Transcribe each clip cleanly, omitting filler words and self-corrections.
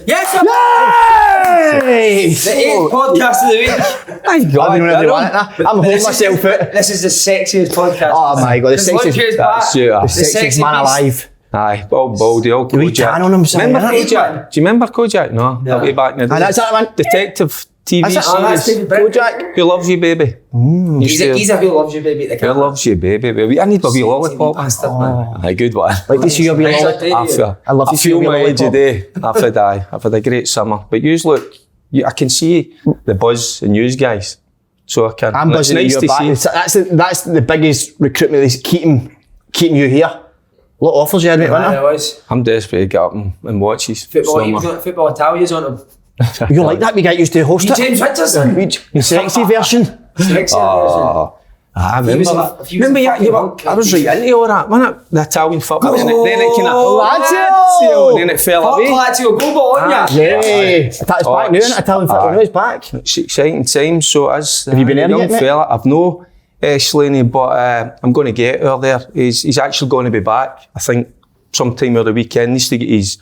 Yes, sir. Yay! The 8th podcast of the week. My God, I'm holding myself out. This is the sexiest podcast. Oh my God, the sexiest man alive. Aye, Baldy, all Do we tan on him? Remember Kojak? Do you remember Kojak? No, that way back in the day. That's that one. Detective TV That's series. Kojak. Who loves you, baby? He's a who loves you, baby. Who loves you, baby? I need a wee lollipop. Aye, good one. Like to see your wee lollipop. I love to see your wee my age lollipop. of day. I've had a great summer. But you look, I can see the buzz in you guys. So I can. I'm buzzing nice at your back. That's the biggest recruitment is keeping you here. What offers you had, mate, wasn't was. I'm desperate to get up and watch his Football Italians on him. You like that? We get used to host it. James Richardson. The sexy version. I remember that. Remember, I was right into all that, wasn't it? The Italian football. Then it kind of Lazio! Then it fell away. Lazio, go Bologna. Yay! It's back now, isn't it? Italian football now, it's back. It's exciting times. So as Have you been there young yet, mate? fella, I've no Slaney, but I'm going to get her there. He's actually going to be back. I think sometime over the weekend. Needs to get his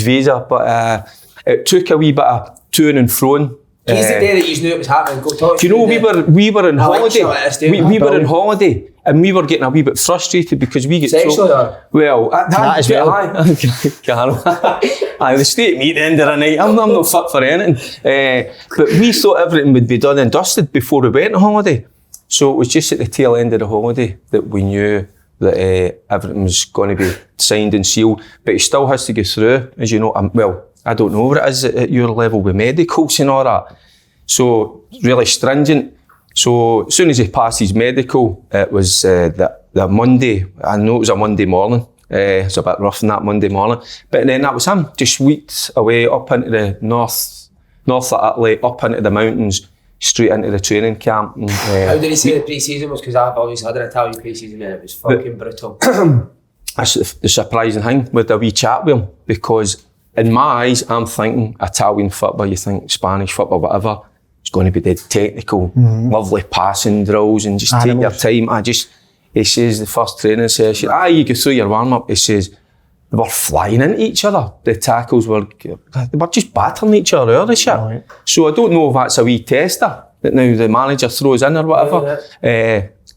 visa, but it took a wee bit of toing and froing. He's the day that you knew it was happening. Go talk. Do you know we were on holiday? We were on holiday, and we were getting a wee bit frustrated because we get sexually. Well, that as well. Aye, the state of me at the end of the night. I'm not fit for anything. But we thought everything would be done and dusted before we went on holiday. So it was just at the tail end of the holiday that we knew that everything was going to be signed and sealed. But it still has to go through, as you know. I don't know what it is at your level with medicals and all that. So really stringent. So as soon as he passed his medical, it was the Monday. I know it was a Monday morning. It was a bit rough on that Monday morning. But then that was him, just weeks away up into the north of Italy, up into the mountains, straight into the training camp. And, how did he say the pre-season was? Because I've always had an Italian pre-season and it was fucking brutal. That's the surprising thing with a wee chat with him, because in my eyes, I'm thinking Italian football, you think Spanish football, whatever, it's going to be the technical, lovely passing drills and just take your time. He says the first training session, you go through your warm-up, he says, they were flying into each other. The tackles were just battering each other out of shit. Right. So I don't know if that's a wee tester that now the manager throws in or whatever.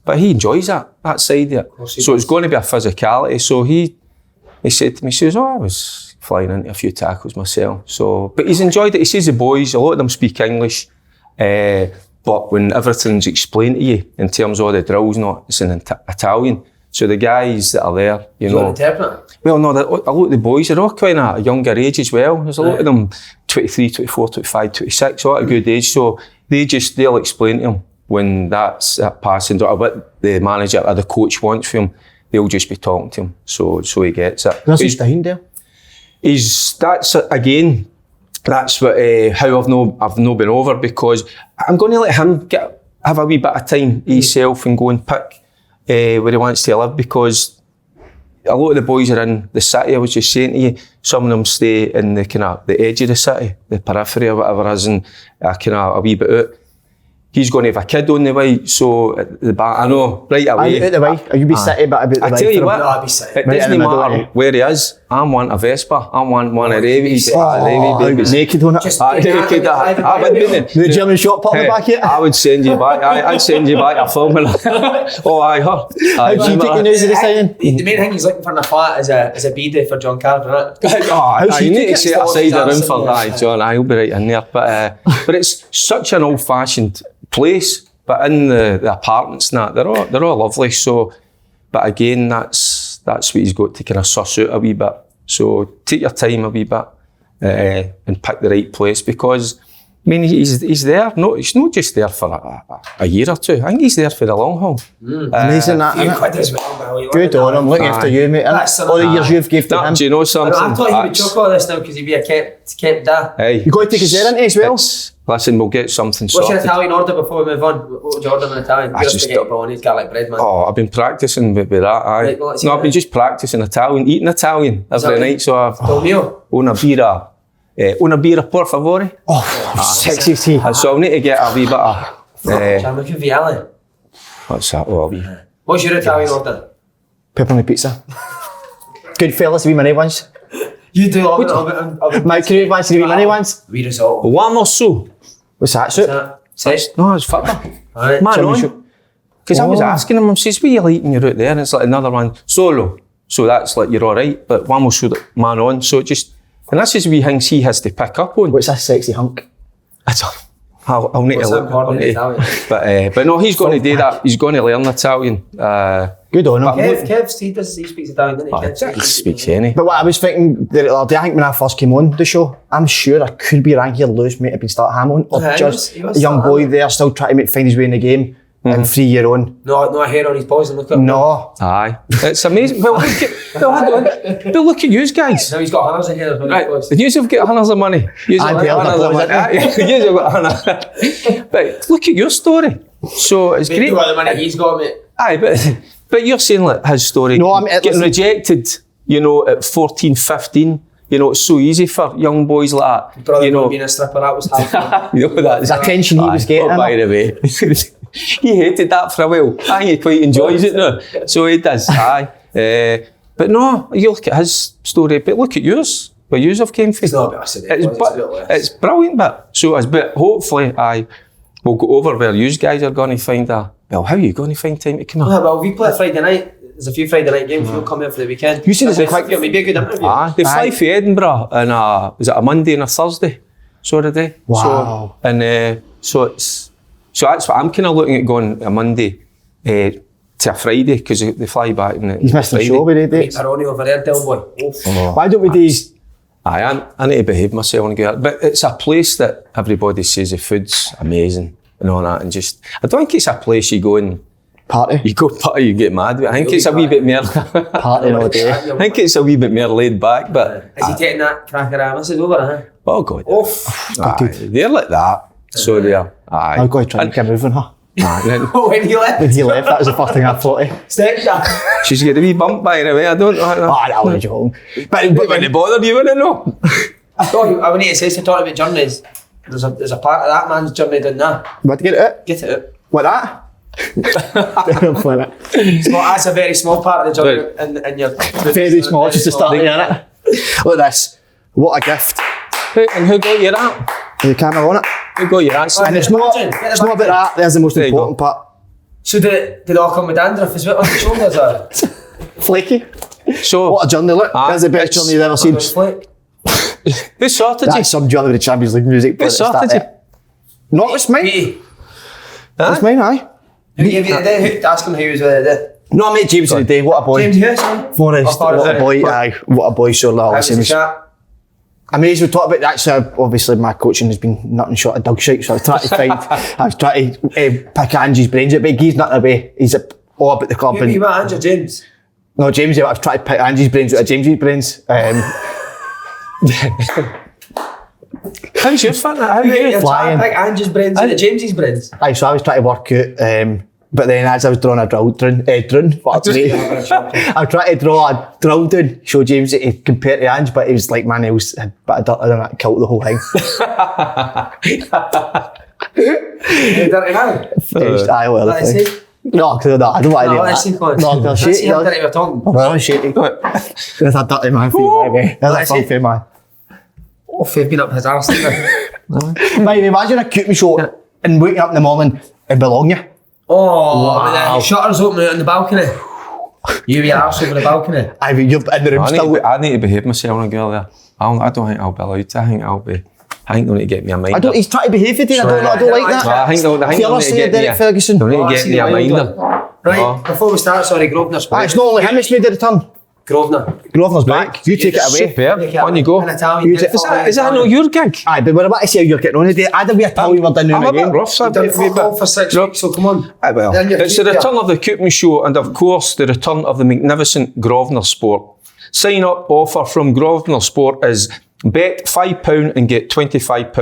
But he enjoys that side of it. So it's going to be a physicality. So he said to me, he says, I was flying into a few tackles myself. So, but he's enjoyed it. He says the boys, a lot of them speak English, but when everything's explained to you in terms of the drills, it's in Italian. So the guys that are there, you know. Well, no, a lot of the boys are all quite a younger age as well. There's a lot of them 23, 24, 25, 26, all at a good age. So they'll explain to him when that's passing, or what the manager or the coach wants from him, they'll just be talking to him. So he gets it. What's his down there? That's what how I've no been over, because I'm going to let him have a wee bit of time himself and go and pick where he wants to live, because a lot of the boys are in the city. I was just saying to you, some of them stay in the kind of the edge of the city, the periphery or whatever it is, and kind of a wee bit out. He's going to have a kid on the way, so at the back, I know, right away. Out the way? Are you be city, but a bit the way? I tell you what, I'll be city. it doesn't matter where he is. I'm one a Vespa, I'm one a Ravies. Naked on it? Naked. I would be the German shop put on the back here? I would send you back. I'd send you back a film. Aye, her. How'd you take the news of the signing? The main thing he's looking for in a flat is a B-day for John Carver, isn't it? You need to set aside a room for that, John. I'll be right in there. But it's such an old-fashioned place. But in the apartments and that, they're all lovely. So, but again, that's what he's got to kind of suss out a wee bit. So take your time a wee bit and pick the right place, because I mean he's there. No, he's not just there for a year or two. I think he's there for the long haul. Amazing that, innit? Good on him. Looking after you, mate. All the years you've gave to him. Do you know something? I thought he would chuck all this now because he'd be a kept dad. Hey, you got to take his there into as well. Listen, we'll get something sorted. What's your Italian order before we move on? What would you order in Italian? Bolognese, garlic bread, man. Oh, I've been practising with that, aye. Right, well, I've been just practising Italian, eating Italian every night, so I've... Una birra, por favore. Sexy tea. So I'll need to get a wee bit of... Viale. What's that? Oh, what's your Italian order? Pepperoni pizza. Good fellas, wee money ones. You do love it. My crew wants to be many ones. We result. Well, one or so. What's that, suit? Says. No, it's football. Alright. Man So we on. should- Because I was asking him, I says, what are you like when you're out there? And it's like another one, solo. So that's like, you're all right. But one will show that man on. So it just, and that's just wee things he has to pick up on. What's that sexy hunk? I don't, I'll need What's to that look. called I'll in need to- Italian? But no, he's going to do that. He's going to learn Italian. Good on him. Kev, he speaks Italian, doesn't he? He speaks any. But what I was thinking the other day, I think when I first came on the show, I'm sure I could be around here, Lewis might have been starting Hamilton, or Yeah, just he was a young starting boy there still trying to find his way in the game, and 3 year on. No hair on his boys and look at him. No. Aye. It's amazing. Well, look at you guys. Now he's got hundreds of hair. Right, you have got hundreds of money. You I've have got hundreds of money. hundreds, You have got hundreds. But look at your story. So it's Mate, great. look at the money he's got, mate. Aye, but you're saying like his story. No, I mean, getting listen- rejected, at 14, 15. It's so easy for young boys like that. Brother being a stripper, that was hard. That's The attention he was getting. Oh, by the way, he hated that for a while. I think he quite enjoys it now. So he does. Aye. But no, you look at his story, but look at yours. Where yours have came from. It's not a bit of it. It's brilliant, but so it's but hopefully we'll go over where you guys are going to find how are you going to find time to come Yeah, up? well, we play Friday night. There's a few Friday night games. We'll come here for the weekend. You see there's a quick- It'll be a good interview. They fly for Edinburgh and was it a Monday and a Thursday sort of day? Wow. So that's what I'm kind of looking at going a Monday to a Friday because they fly back and He's missed the Friday. show with it. Meet Peroni over there, Del Boy. Why don't we do? I need to behave myself and go out. But it's a place that everybody says the food's amazing and all that, and just I don't think it's a place you go and Party. you get mad. I think it's a wee bit more. Party all day. I think it's a wee bit more laid back, but Is he taking that cracker Amos over, huh? oh god, Oh, they're like that. So they are. Aye. I'll go try and get moving her. when he left. When he left, that was the first thing I thought of. Step that. She's got a wee bump by the way. I don't know. Oh, that was joking. But When it bothered you, wouldn't know. I would need to say to talk about journeys. There's a part of that man's journey down there. what, get it out? Get it out. What, that? Flip it. It's not, that's a very small part of the journey in your... Very small, just to start in it. Look at this. What a gift. Who got you that? The camera on it. Who got you that? And it's not about that, there's the most There you important part. So did it all come with dandruff as well on the shoulders? Or? Flaky. So What a journey, look. That's the best journey you've ever seen. Flake. who sorted you? That's some journey with the Champions League music. Who sorted you? Not, it's mine. Petey. It's mine, aye. Who gave you the day? Ask him who was with the day. No, I met James in the day. What a boy. James Hughes, son. Forrest, Oh, what a boy. Aye, what a boy. So How was the listen. chat? I mean, as we talk about that, so obviously my coaching has been nothing short of dog shite, so I was trying to find, I was trying to pick Angie's brains out, but he's nothing away. He's all about the club. Who you met, Andrew James? No, James, I've tried to pick Angie's brains out of James's brains. How's your fun? How are You're you? trying to pick Andrew's brains out of James's brains. Aye, so I was trying to work out, but then as I was drawing a drill down, fuck me. I was trying to draw a drill down, show James that he compared to Ange, but he was like, man, he was a bit of dirt on that, killed the whole thing. You dirty now? Aye, well, Let us see. no, I don't want to do let's see, that. Colin. No, they're Let's see shitty. how dirty we're talking. Well, shitty. There's a dirty man for you, baby. There's a Let's fun see. for you, man. Oh, Faith been up his arse. Mate, imagine a cute me show and waking up in the morning in Bologna. Oh, with the shutters open out on the balcony. You with your arse over the balcony. I mean, you're in the room still. I need to behave myself on a girl there. I don't think I'll be allowed to. I think they'll need to get me a minder. He's trying to behave with you. I don't like that. I think they'll need Fearless to there, get me Derek Ferguson. They'll need to Oh, I get see me a the wild minder. one. Right, before we start, sorry, Grosvenor's Ah, it's not only him that's made the return. Grosvenor. Grosvenor's back. You take it away. Superb. On you go. In Italian, You get take- it Is that not your gig? Aye, but we're about to see how you're getting on today. I'd have a tell you we're done I'm now a bit again. rough, so You've done fuck all for 6 weeks, so come on. Aye, well, Then you're it's the here. return of the Coopman Show and of course the return of the magnificent Grosvenor Sport. Sign up offer from Grosvenor Sport is bet £5 and get £25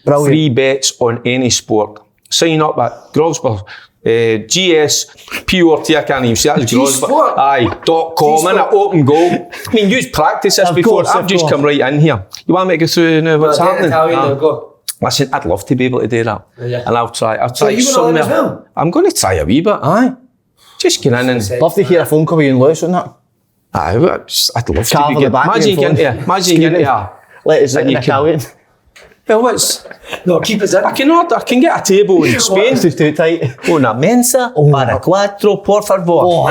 Brilliant. free bets on any sport. Sign up at Grosvenor. GSPORT, I can't even see that. G-Sport? Aye, .com, innit? Open goal. I mean, you've practiced this Of before. course, I've of just course. come right in here. You want me to go through now what's Well, happening? Italian, Ah. they'll go. Listen, I'd love to be able to do that. Yeah. And I'll try So you gonna learn somewhere. as well? I'm going to try a wee bit, aye. Just get in and... Love to hear a phone call with you and Lewis on that. I'd love to Carve be the back imagine you get into a Letters in you can- Italian. well, it's No, keep us in. I can get a table in Spain. This is too tight. Una mensa para cuatro, por favor.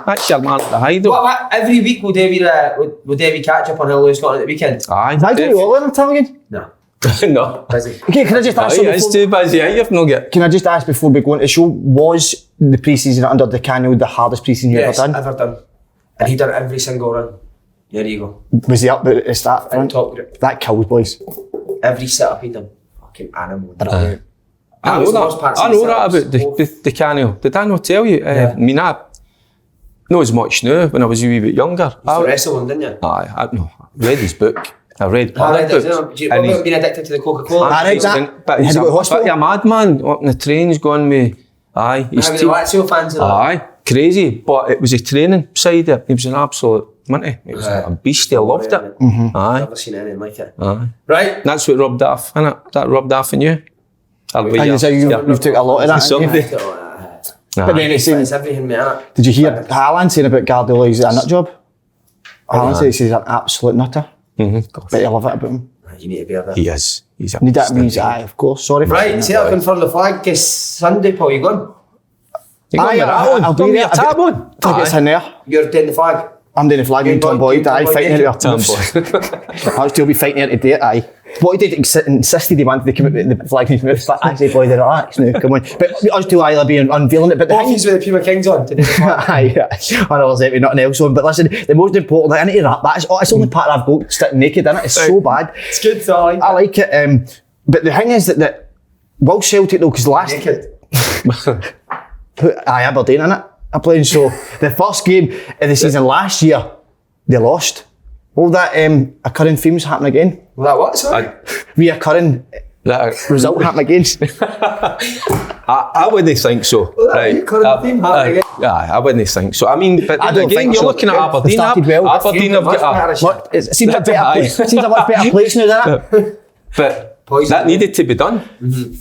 That's your man at the Hideout. What, every week will Davey catch up on how Lewis got on at the weekend? Aye. I do you all learn Italian? No. No. Busy. Okay, can I just ask It's too busy. You've not get. Can I just ask before we go into the show, was the pre-season under the Cano the hardest pre-season you Yes, ever done? ever done. And he done every single run. There you go. Was he up at the start front? top group. That kills boys. Every setup he done. Fucking animal. Brilliant. I was know the most parts that. I of know that themselves. about the Canio. Did I not tell you? I mean, I know as much now when I was a wee bit younger. You used to wrestle him, didn't you? I read his book. I read I other read books. it. What about being addicted to the Coca-Cola? I read that. But Had he's to go to hospital? a madman up in the trains going with. Aye, he's How many Lazio fans are there? aye, crazy. But it was a training side. He was an absolute minty. He was a beast. I loved it. Aye, Never seen anything like it. aye. Right. That's what rubbed off, innit? That rubbed off on you. You've took a lot of that. haven't you? Someday. But then it It's seems, everything, man. did you hear Haaland saying about Guardiola, he's a nut job? Haaland says he's an absolute nutter. Bet you love it about him. You need to be a bit. He is. He's a Need that means, aye, of course. Sorry for saying Right, that. Celtic confirmed the flag this Sunday, Paul. You going? You got Aye, me that I'll one. be Got me there. a tab on. Tickets in there. You're doing the flag. I'm doing the flag in Tom Boyd, aye, fighting it with Tom our I'll still be fighting here today, aye. What he did, insisted he wanted to come out with the flag from out, but I said, boy, relax now, come on. But us two either be unveiling it, but the thing He's with the Puma Kings on today. aye, I know there's nothing else on, but listen, the most important thing, I need to wrap that, it's the only part I've got sitting naked in it, it's so bad. It's good, though. I like it, but the thing is that will Celtic though, because last... Naked. Aye, Aberdeen in it. I'm playing, so the first game of the season last year, they lost. All that occurring themes happen again. Well, that what, sorry? Reoccurring result happen again. I wouldn't think so. Right. I wouldn't think so. I mean, but I don't again, think you're so. looking at They Aberdeen. started well. Aberdeen have got a... Look, it seems a much better place now, doesn't it? But Poison. that needed to be done.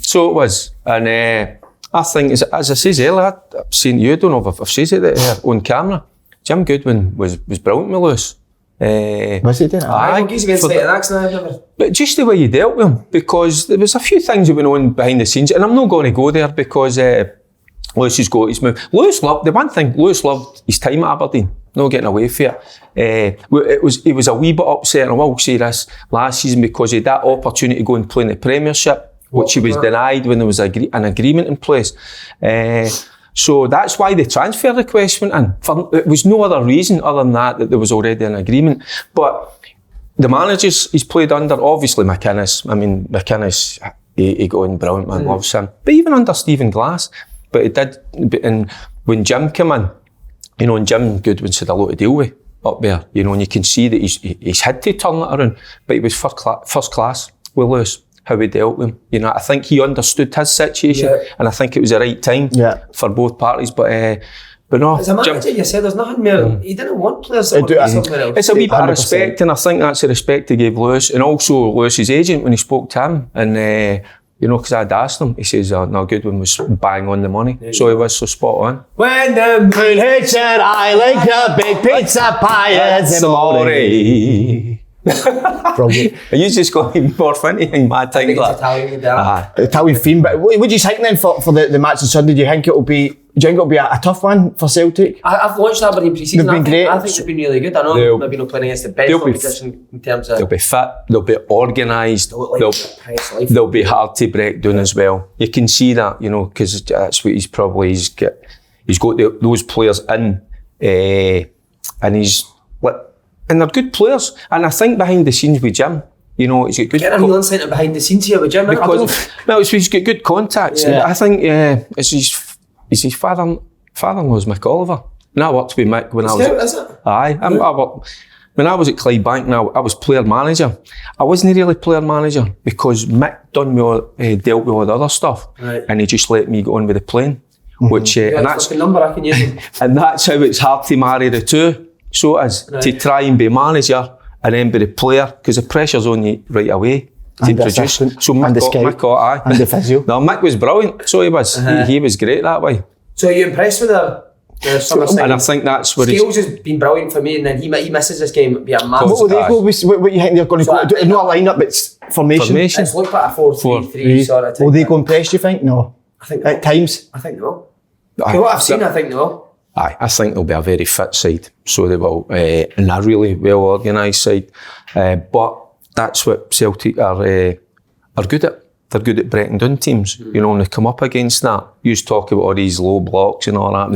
So it was. And I think, as I said earlier, I've seen you, don't know if I've said it here on camera, Jim Goodwin was brilliant with Lewis. Was he doing it? Aye, he's against the next now. But just the way you dealt with him, because there was a few things that went on behind the scenes, and I'm not going to go there because Lewis has got his move. Lewis loved his time at Aberdeen, not getting away from it. He was a wee bit upset, and I will say this, last season because he had that opportunity to go and play in the Premiership, which he was denied when there was an agreement in place. So that's why the transfer request went in. It was no other reason other than that there was already an agreement. But the managers he's played under, obviously McInnes. I mean, McInnes, he got on brilliant, man, loves him. But even under Stephen Glass, but it did. And when Jim came in, you know, and Jim Goodwin's had a lot to deal with up there, you know, and you can see that he's had to turn it around. But he was first class with Lewis. How he dealt with him. You know, I think he understood his situation, and I think it was the right time for both parties. But no, as a manager, you said there's nothing more. He didn't want players that want somewhere else. It's a wee bit of 100%. respect, and I think that's the respect he gave Lewis, and also Lewis's agent when he spoke to him. And you know, because I'd asked him, he says, "No, Goodwin was bang on the money, so he was so spot on." When the moon hits your eye like a big pizza pie, it's amore. Brilliant. You just got even more funny in my time. Italian theme, but what do you think then for the match on Sunday? Do you think it'll be a tough one for Celtic? I've watched Aberdeen pre-season. They've been great. I think they've been really good. I know maybe not playing against the best competition in terms of... They'll be fit, they'll be organised, they'll be hard to break down as well. You can see that, you know, because that's what he's got those players in, and they're good players. And I think behind the scenes with Jim, you know, he's got good... Get a real insight behind the scenes here with Jim. He's got good contacts. Yeah. I think his father-in-law's Mick Oliver. And I worked with Mick when I was... Is it? Aye. When I was at Clydebank, I was player manager. I wasn't really player manager because Mick dealt with all the other stuff. Right. And he just let me go on with the playing. Which, and that's a number I can use. And that's how it's hard to marry the two. So it is, to try and be manager and then be the player, because the pressure's on you right away to produce. So Mick, and the physio. No, Mick was brilliant, so he was. He was great that way. So are you impressed with And I think that's where Scales has been brilliant for me, and then he misses this game. It'd be a massive. What will they go with? What you think they're going to go? Not a lineup, but it's formation. It's looked like a 4-3-3 sort of thing. Will they go and press, you think? No. I think at times. I think they will. What I've seen, I think they will. I think they'll be a very fit side, so they will, and a really well organised side. But that's what Celtic are good at. They're good at breaking down teams. You know, when they come up against that, you talk about all these low blocks and all that.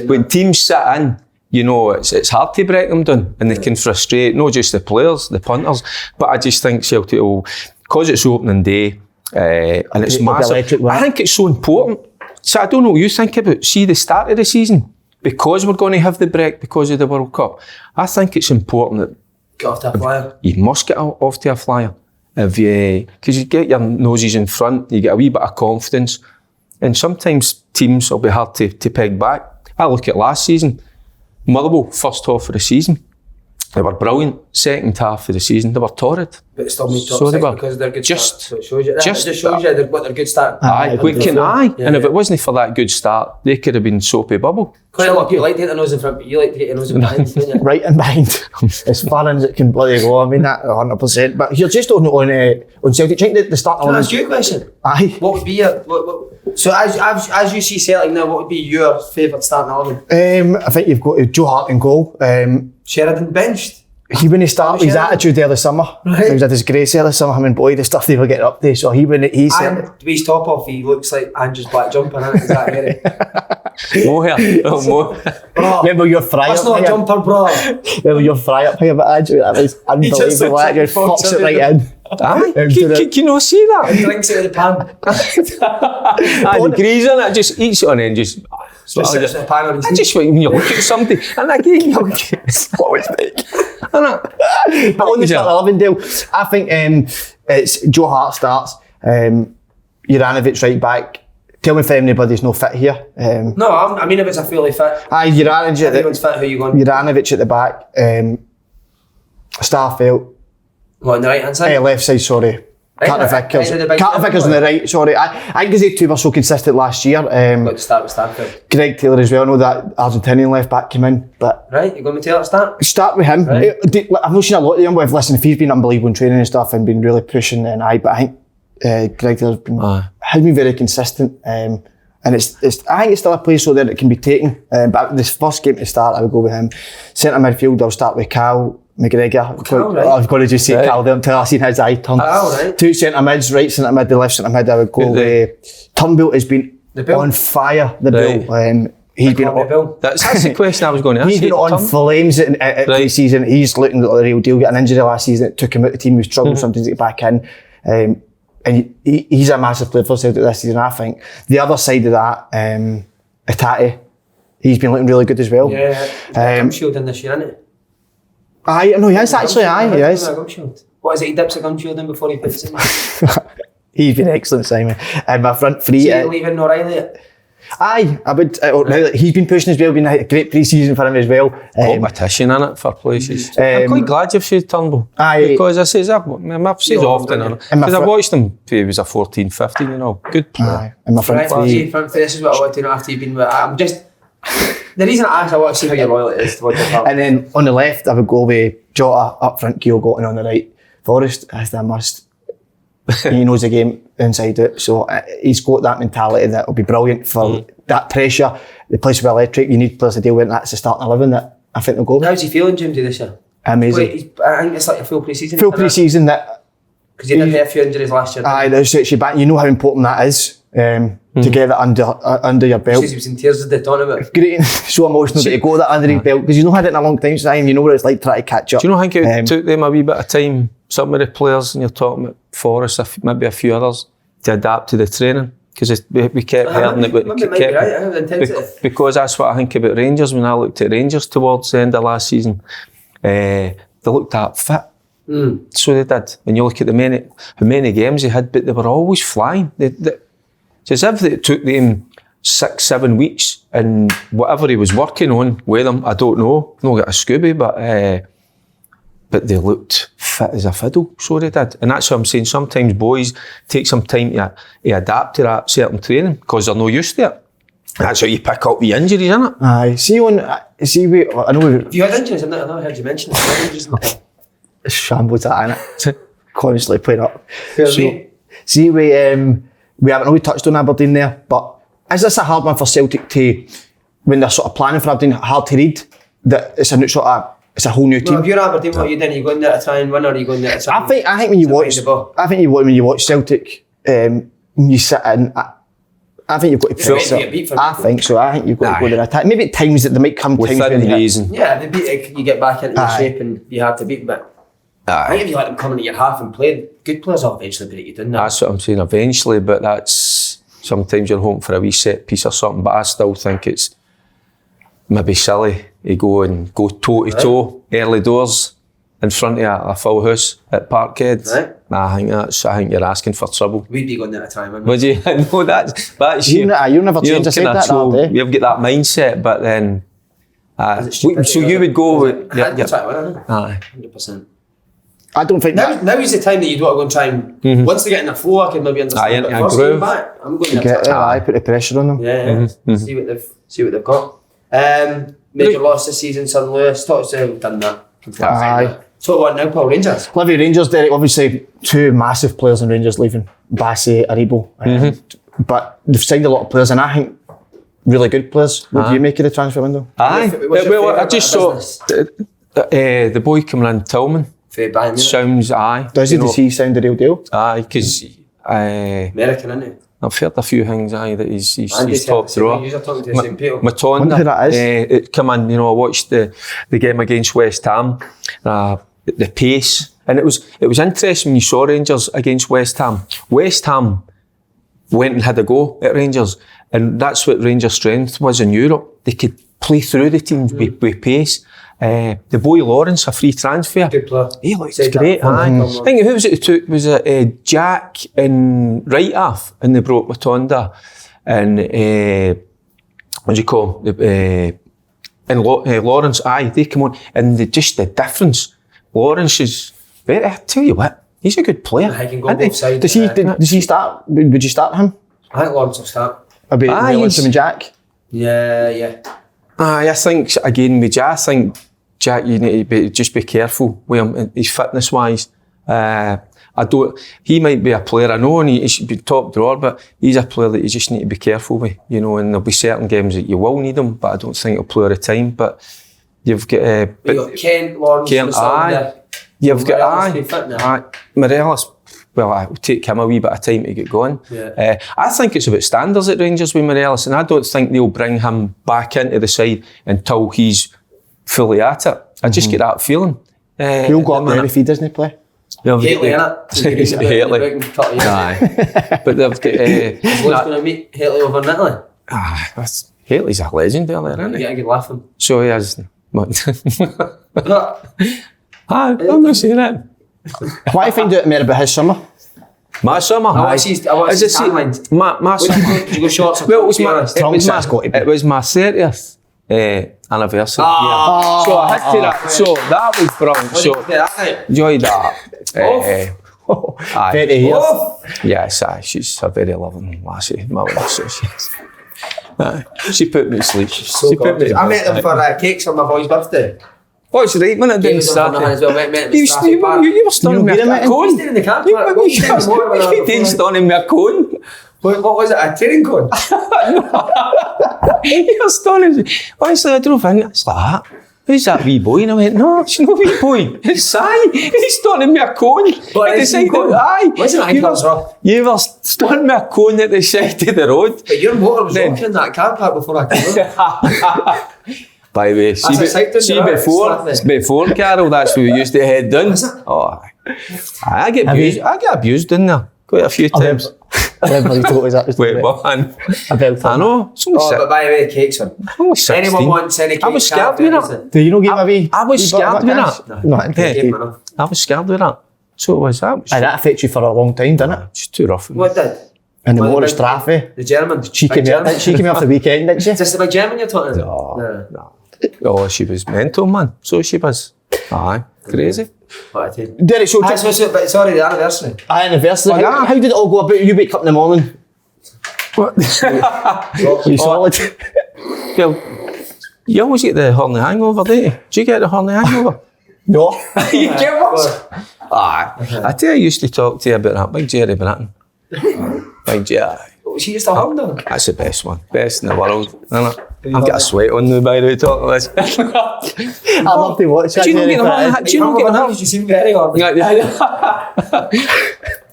When teams sit in, you know, it's hard to break them down, and they can frustrate not just the players, the punters, but I just think Celtic will, because it's opening day, and it's massive. I think it's so important. So I don't know what you think about, see the start of the season, because we're going to have the break because of the World Cup. I think it's important that get off to a flyer. You must get off to a flyer. Because you get your noses in front, you get a wee bit of confidence, and sometimes teams will be hard to peg back. I look at last season, Motherwell, first half of the season, they were brilliant. Second half of the season, they were torrid. But still made top six because they're good start. So it shows you what their good start. And if it wasn't for that good start, they could have been soapy bubble. You like to get the nose in front, but you like to get your nose in behind, don't you? Right in behind. As far as it can bloody go. I mean that 100%. But you're just on Celtic. Check the start. Can I ask you a question? Aye. What would be your so as you see Celtic now, what would be your favourite starting 11? I think you've got Joe Hart in goal. Sheridan benched. He wouldn't start with his attitude there this summer. Right. He was a disgrace there this summer. I mean, boy, the stuff they were getting up to. So he wouldn't. He said, and the way he's top off, he looks like Andrew's black jumper. Is that Eric? More. Remember your fry That's up not here? A jumper, bro. Remember your fry up here, but Andrew, that was unbelievable. That just fucks it right in. Can you not see that? He drinks it with the pan. And he grease on it, just eats it and then just sits with the pan on his I just when you look at somebody and again you look at what it's like. But on the start 11 deal, I think it's Joe Hart starts, Juranovic right back. Tell me if anybody's no fit here. No, I mean if it's a fully fit. Juranovic everyone's fit, who you going? Juranovic at the back, Starfelt. What, on the right hand side? Left side, sorry. Carter Vickers. Carter Vickers on the right, sorry. I think because they two were so consistent last year. Got to start with Starfelt. Greg Taylor as well. I know that Argentinian left back came in. But right, you're going with Taylor to start? Start with him. Right. I've not seen a lot of him, but listen, if he's been unbelievable in training and stuff and been really pushing, then but I think Greg Taylor's has been very consistent. And I think it's still a place so that it can be taken. But this first game to start, I would go with him. Centre midfield, I'll start with Cal McGregor. I've got to just say Cal there until I've seen his eye turn. Right. Two centre mids, right centre mid, the left centre mid, I would go with Turnbull has been on fire, the Bill. He's been on, that's the question I was going to ask. He's been on flames at pre-season. He's looking like the real deal. Got an injury last season that took him out of the team. He struggled sometimes to get back in. And he's a massive player for Celtic this season, I think. The other side of that, Itati, he's been looking really good as well. Yeah, shield in this year, isn't it? Aye, no, he is actually, he is. What is it, he dips a gum shield in before he puts it in? He's been excellent, Simon. And my front three... Is he leaving O'Reilly? Aye, I would. Now that he's been pushing as well, been a great pre-season for him as well. Competition in it for places. I'm quite glad you've said Turnbull. Because I say I've said often, because I've watched him when he was a 14, 15, you know, good player. Aye, and my front three. This is what I want to know after you've been with. I'm just. The reason I asked, I want to see how your loyalty is towards the club. And then on the left, I would go with Jota up front, Keogh on the right. Forrest, as the must. He knows the game inside out, so he's got that mentality that will be brilliant for that pressure. The place will be electric. You need players to deal with, and that's the starting 11 that I think they'll go with. How's he feeling, Jimsy, this year? Amazing. I think it's like a full pre-season. Full pre-season that. Because he did have a few injuries last year. Aye, that's actually back. You know how important that is to get that under your belt. He was in tears at the tournament. Great, so emotional to go that under his belt because you know had it in a long time. So you know what it's like trying to catch up. Do you know? I think it took them a wee bit of time. Some of the players, and you're talking about Forrest, maybe a few others, to adapt to the training because we kept hearing it. Because that's what I think about Rangers. When I looked at Rangers towards the end of last season, they looked that fit. So they did. When you look at how many games they had, but they were always flying. It's as if it took them 6-7 weeks, and whatever he was working on with them, I don't know. Not got a Scooby, but they looked fit as a fiddle, so they did. And that's what I'm saying, sometimes boys take some time to adapt to that certain training because they're not used to it. That's how you pick up the injuries, isn't it? Aye. I know Have you had injuries? I've never heard you mention it. it's shambles that, innit? Constantly playing up. Me. See, we haven't really touched on Aberdeen there, but is this a hard one for Celtic to, when they're sort of planning for Aberdeen, hard to read? That it's a new sort of, it's a whole new team. Well, if you're Aberdeen, what are you doing? Are you going there to try and win, or are you going there to try and... I think when you watch Celtic, you sit in. I think you've got to press it. I think so. I think you've got to go there attack. Maybe at times that they might come times within reason. Yeah, they beat it, you get back into your shape and you have to beat, but I think if you let them come into your half and play, good players will eventually break you down. That's what I'm saying, eventually, but that's sometimes you're hoping for a wee set piece or something, but I still think it's maybe silly to go toe to toe early doors in front of a full house at Parkhead. Right. I think you're asking for trouble. We'd be going there to try and win. Would you? No, that's you never change. I said that the other day. You've got that mindset, but then so you would go with try to win, isn't it? Aye. 100%. I don't think Now is the time that you'd want to go and try and once they get in the flow, I can maybe understand. But first going back, I'm going to get I put the pressure on them. Yeah. See what they've got. Major loss this season, St Louis. Thought we've done that. Aye. So what now, Paul? Rangers. Livy Rangers, Derek. Obviously, two massive players in Rangers leaving. Bassey, Aribo. But they've signed a lot of players, and I think really good players. What do you make of the transfer window? Aye. Well, I just saw the boy coming in, Tillman. Sounds Does he sound the real deal? Aye, because American, isn't he? I've heard a few things. Aye, that he's top drawer. You're talking to the same people. Matonda. Wonder who that is. It come in. I watched the game against West Ham. The pace, and it was interesting when you saw Rangers against West Ham. West Ham went and had a go at Rangers, and that's what Rangers' strength was in Europe. They could play through the teams with pace. The boy Lawrence, a free transfer. Good player. He looks great. I think who was it who took? Was it Jack and right half, and they brought Matonda and what do you call and Lawrence. Aye, they come on, and the difference. Lawrence is very. I tell you what, he's a good player. He can go both sides. Does he start? Would you start him? I think Lawrence will start. Lawrence and Jack. Yeah. I think again with Jack. I think Jack, you need to just be careful with him. His fitness wise. He might be a player I know, and he should be top drawer, but he's a player that you just need to be careful with. And there'll be certain games that you will need him, but I don't think he'll play all the time. But you've got Kent, Lawrence, you've got Morelos. Well, I will take him a wee bit of time to get going. Yeah. I think it's about standards at Rangers with Morelos, and I don't think they'll bring him back into the side until he's fully at it. I just get that feeling. He'll go up there if he doesn't play. Haley, innit? Haley. Aye. But they've got... Who's going to meet Haley over in Italy? Haley's a legend there, isn't he? You get a good laugh him. So he has... I'm not saying that. What do you find out more about his summer? My summer? I watched his timeline. My summer. Did you go shorts? Well, it was my 30th anniversary. So I had to that. So that was brilliant. So enjoyed that. Very here. Yes, she's a very loving lassie. My wife, so she put me to sleep. I met them for cakes on my boy's birthday. Oh, it's right, man, it didn't start. You were stunning me a cone. You in the car park. You didn't stunning me a cone. What was it, a training cone? You were stunning me. Honestly, I drove in, it's like that. Who's that wee boy? And I went, no, it's no wee boy. It's Si. He's stunning me a cone. What is he cone? Aye. Wasn't it? You were stunning me a cone at the side of the road. But your motor was walking in that car park before I came in. By the way, see before Carol, that's where we used to head down. Oh, I get abused in there quite a few times. Everybody thought it was Wait, what? I know. But by the way, the cakes one. Anyone wants any cake? I was scared with that. Do you not give me? I was scared with that. No, I was scared with that. So it was that. That affected you for a long time, didn't it? It's too rough. What did? And the motor Straffy. The German. She came off the weekend, didn't she? Is this the big German you're talking about? No. Oh, she was mental, man. So she was. Aye, crazy. Derek, so sorry, the anniversary. Anniversary. How did it all go about? You wake up in the morning. What? You solid? Well, you always get the Horney hangover, don't you? Do you get the Horney hangover? No. You get what? I tell you, I used to talk to you about that Big Jerry Bratton. Big Jerry. She used to hug them. That's the best one. Best in the world. Isn't it? I've got a sweat on me by the way talking this. I love to watch that. Do you not get the Horney? Do you not get the Horney? You seem very hard.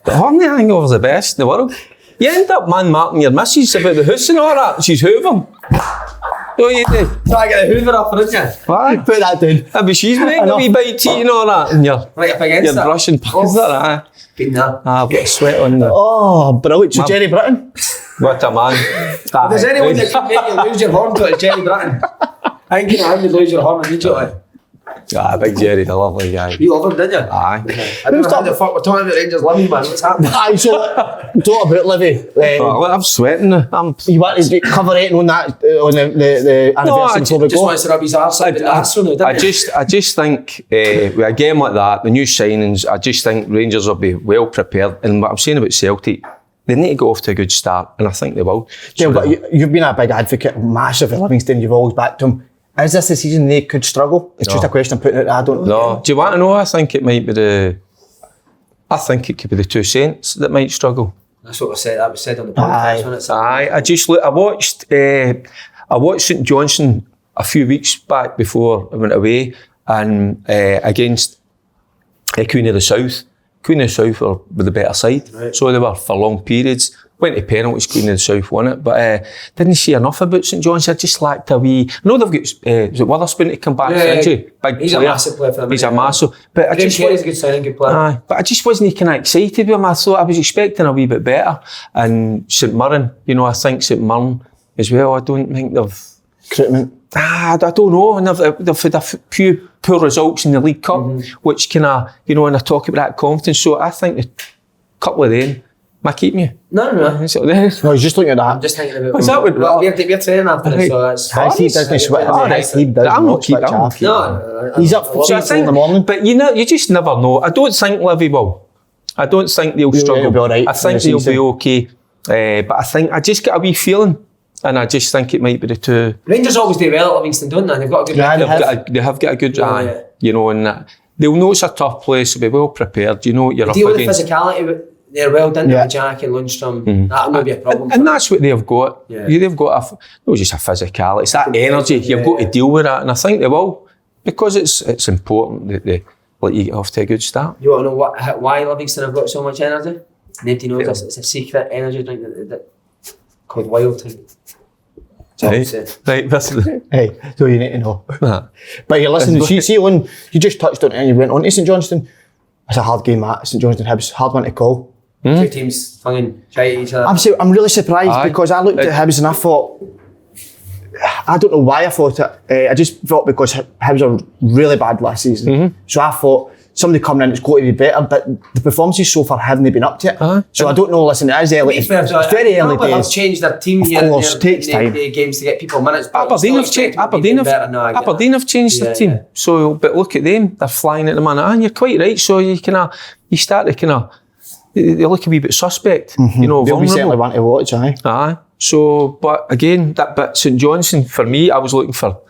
The Horney hangover's the best in the world. You end up man-marking your missus about the house and all that. She's hoovering. What you do? So I get a hoover up, didn't you? Why? Put that down. But she's making a wee bite to you and all that. And you're Right up against you're that. brushing past that. Been there. I've got a sweat on the... Oh, brilliant. So Jerry Britton? What a man. If there's anyone that can make you lose your horn to it, it's Jerry Bratton. I think him to lose your horn immediately. Big Jerry's a lovely guy. You love him, didn't you? Aye. I don't know how the fuck we're talking about Rangers Livy, man. What's happening? Aye, so talk about Livy. I'm sweating now. You want to cover anything on that, on the anniversary before we Just go? wants to rub his arse up with the arse on it, I just think with a game like that, the new signings, I just think Rangers will be well prepared. And what I'm saying about Celtic, they need to go off to a good start, and I think they will. Yeah, but you've been a big advocate, massive of Livingston. You've always backed him. Is this the season they could struggle? It's just a question I'm putting out there. I don't know. No. Do you want to know? I think it might be I think it could be the 2 Saints that might struggle. That's what I said. That was said on the podcast, wasn't it? Aye. I watched St Johnstone a few weeks back before I went away, and against Queen of the South. Queen of the South were the better side, right. So they were for long periods. Went to penalties, Queen of the South won it, but didn't see enough about St Johnstone. I just lacked a wee... I know they've got, is it Witherspoon to come back? Big he's player. A massive player for them. He's a massive. But he's a good signing, good player. Aye, but I just wasn't kind of excited with him. I thought I was expecting a wee bit better. And St Mirren, I think St Mirren as well, I don't think they've... Recruitment? I don't know. And they've had a few poor results in the League Cup, which kind of, and I talk about that confidence. So I think a couple of them might keep you. No. No, he's just looking at that. I'm just thinking about... What's that? We're training after this, so that's... He doesn't switch. He does not switch off. No. He's up for 6 in the morning. But you just never know. I don't think Livy will. I don't think they'll struggle. They'll be all right. I think they'll be okay. But I just get a wee feeling, and I just think it might be the 2. Rangers always do well at Livingston, don't they? They've got a good record. They have got a good eye, and they'll know it's a tough place. They'll be well prepared. You know what you're up against. Deal with the physicality. They're well done with Jack and Lundstrom. That'll not be a problem. And that's what they've got. Yeah. They've got not just a physicality. It's that energy. You've got to deal with that, and I think they will, because it's important that they let you get off to a good start. You want to know why Livingston have got so much energy? Nobody knows this. It's a secret energy drink that called Wild. Right, listen. Hey, so you need to know. But you're listening, you just touched on it and you went on to St Johnstone. It's a hard game, Matt. St Johnstone Hibs, hard one to call. 2 teams flinging shite at each other. I'm really surprised because I looked at Hibs and I thought, I don't know why I thought it. I just thought because Hibs are really bad last season. So I thought, somebody coming in, it's going to be better, but the performances so far haven't been up to it. So I don't know, listen, it is early. It's very early days. They've changed their team of course, it takes time. Games to get people minutes. Aberdeen have changed their team. So, but look at them, they're flying at the minute, and you're quite right. So you start to they look a wee bit suspect, They'll be certainly one to watch, aye. So, but again, that bit St Johnstone, for me, I was looking for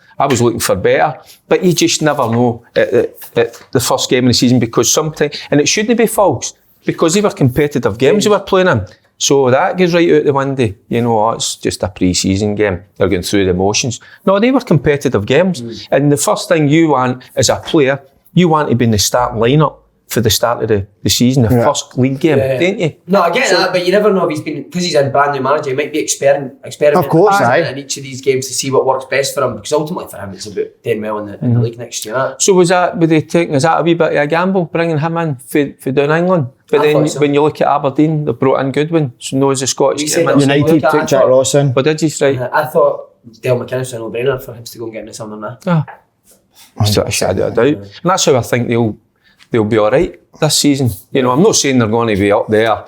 better, but you just never know at the first game of the season, because sometimes, and it shouldn't be false, because they were competitive games they were playing in, so that goes right out the window. It's just a pre-season game, they're going through the motions. No, they were competitive games, and the first thing you want as a player, you want to be in the starting lineup for the start of the season, the first league game, don't you? No, I get that, but you never know if he's been, because he's a brand new manager, he might be experimenting of course, in each of these games to see what works best for him, because ultimately for him it's about doing well in the league next year. So is that a wee bit of a gamble, bringing him in for down England? But then when you look at Aberdeen, they brought in Goodwin, so knows the Scottish team. United took Jack Ross in. But did you right? I thought Dale McInnes was a no-brainer for him to go and get into something now. Without a shadow of a doubt. And that's how I think they'll be all right this season. I'm not saying they're going to be up there,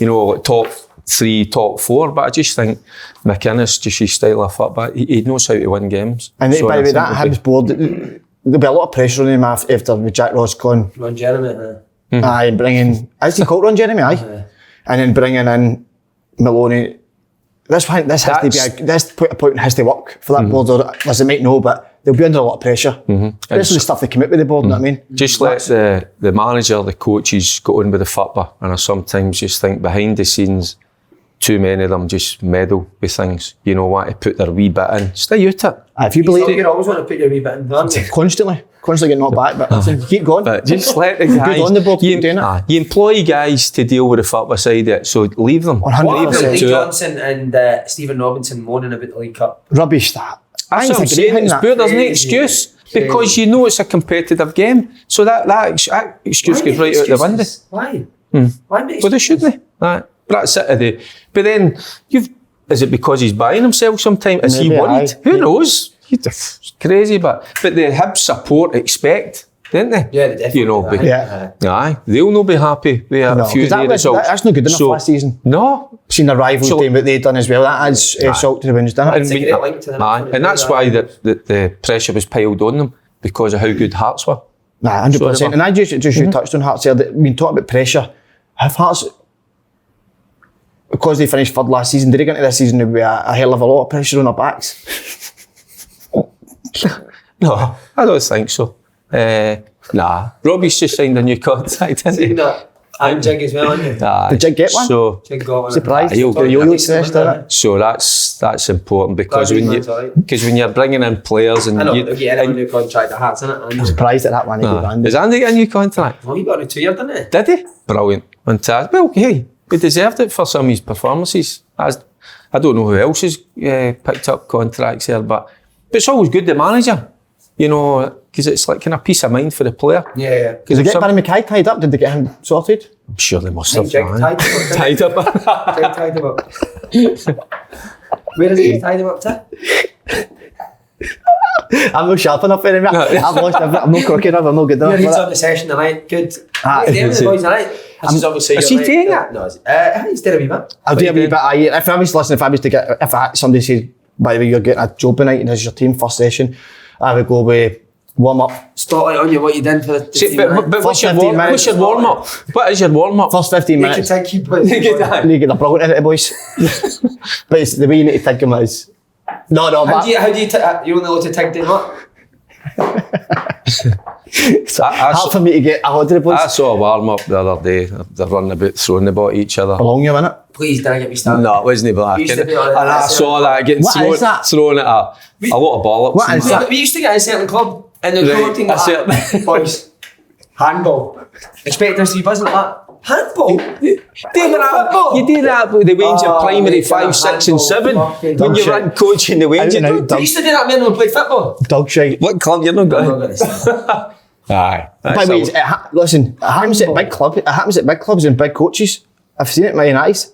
like top 3, top 4, but I just think McInnes, just his style of football, he knows how to win games. And by the way, that Hibs board, there'll be a lot of pressure on him after with Jack Ross gone. Ron Jeremy, Aye, bringing, is he called Ron Jeremy? Aye. And then bringing in Maloney, this has to be this point has to work for that board, or as they might know, but they'll be under a lot of pressure. Especially the stuff they commit with the board, you know what I mean? Just let the manager, the coaches go on with the football, and I sometimes just think behind the scenes, too many of them just meddle with things. You know what, to put their wee bit in. Stay out it. If you believe You always want to put your wee bit in, don't you? constantly getting knocked back, but listen, keep going. But just let the guys. Good on the board, keep doing it. You employ guys to deal with the football side of it, so leave them. 100%. What Leave about them Lee to it. Johnson and Stephen Robinson moaning about the League Cup? Rubbish that. That's what I'm saying. It's poor. There's no excuse because you know it's a competitive game. So that excuse goes right out the window. Why? Why make Well, they shouldn't. That's it. But then is it because he's buying himself sometimes? Is he Maybe, worried? aye. Who knows? It's crazy, but the Hibs support expect, didn't they? Yeah, they definitely You know, do, Yeah. they'll not be happy with a few of the results. That's not good enough last season. No. Seen the rivals doing what they've done as well. That adds salt to the wounds, doesn't It's it? a great link to them. And that's why the pressure was piled on them because of how good Hearts were. Nah, 100%. And I just you touched on Hearts there. That, I mean, talking about pressure, have Hearts, because they finished third last season, did they go into this season with a hell of a lot of pressure on their backs? No, I don't think so. Nah, Robbie's just signed a new contract, hasn't he? And Jig as well, isn't he? Did Jig get one? So, Jig got one. Surprised? You'll test it. so that's important because when you're bringing in players and I know, they'll get a new contract at Hearts, innit? I'm surprised at that one. Does Andy get a new contract? Well, he got a 2 year, didn't he? Did he? Brilliant, fantastic. Well, hey, he deserved it for some of his performances. I don't know who else has picked up contracts here, but it's always good the manager, you know, because it's like kind of peace of mind for the player. Yeah. Did they get Barry Mackay tied up? Did they get him sorted? I'm sure they must I have. think Jig man. tied him up. Tied him up. Where has he tied him up to? I'm not sharp enough for him. I've lost everything. I'm not crooked enough. I'm not good enough. Yeah, he's for on the session tonight. Good. is The boys tonight. This is obviously is your he night. doing it? No, he's doing a wee bit. I'll do a wee bit. If I was listening, if somebody said, by the way, you're getting a job tonight and this is your team first session, I would go with warm up. Start on you what you did for the See, but what's your 15 minutes. what's your warm up? What is your warm up? First 15 You can minutes. take key points. You get the brilliant at it, boys. But it's the way you need to think of it is. No, How do you you're only allowed to take them up? hard for me to get a hundred, boys. I saw a warm up the other day. They're running about throwing the ball at each other. Bologna, innit? Please don't get me started. No, it wasn't black. Used And to be on it. I saw that getting What is that? thrown at a lot of bollocks. What is Yeah, that? but we used to get a certain club and the Right, club team that's like that. Boys, handball. Expect us to be buzzing like that. Handball? You do that with the Waynes of primary 5, 6 and 7 when you run coaching the Waynes. Out and out, We used to do that when we played football. Dog shite. What club you're not I'm not going? going to say that. Aye. By the way, listen, it happens at big clubs. It happens at big clubs and big coaches. I've seen it with my own eyes.